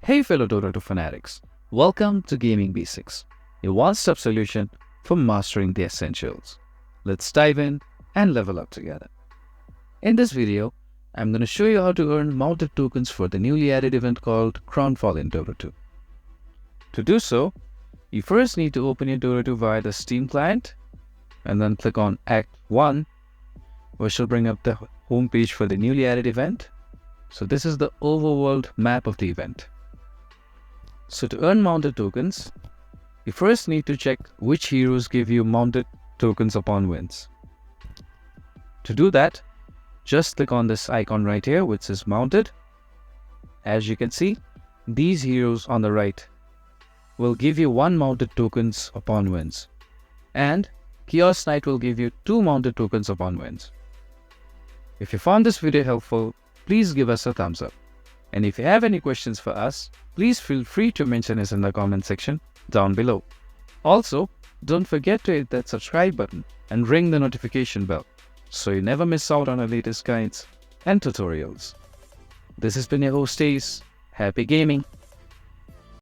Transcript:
Hey fellow Dota 2 fanatics, welcome to Gaming Basics, a one-stop solution for mastering the essentials. Let's dive in and level up together. In this video, I'm going to show you how to earn mounted tokens for the newly added event called Crownfall in Dota 2. To do so, you first need to open your Dota 2 via the Steam client and then click on Act 1, which will bring up the home page for the newly added event. So this is the overworld map of the event. So to earn mounted tokens, you first need to check which heroes give you mounted tokens upon wins. To do that, just click on this icon right here which says mounted. As you can see, these heroes on the right will give you 1 mounted tokens upon wins, and Chaos Knight will give you 2 mounted tokens upon wins. If you found this video helpful, please give us a thumbs up. And if you have any questions for us, please feel free to mention us in the comment section down below. Also, don't forget to hit that subscribe button and ring the notification bell so you never miss out on our latest guides and tutorials. This has been your host Ace. Happy gaming!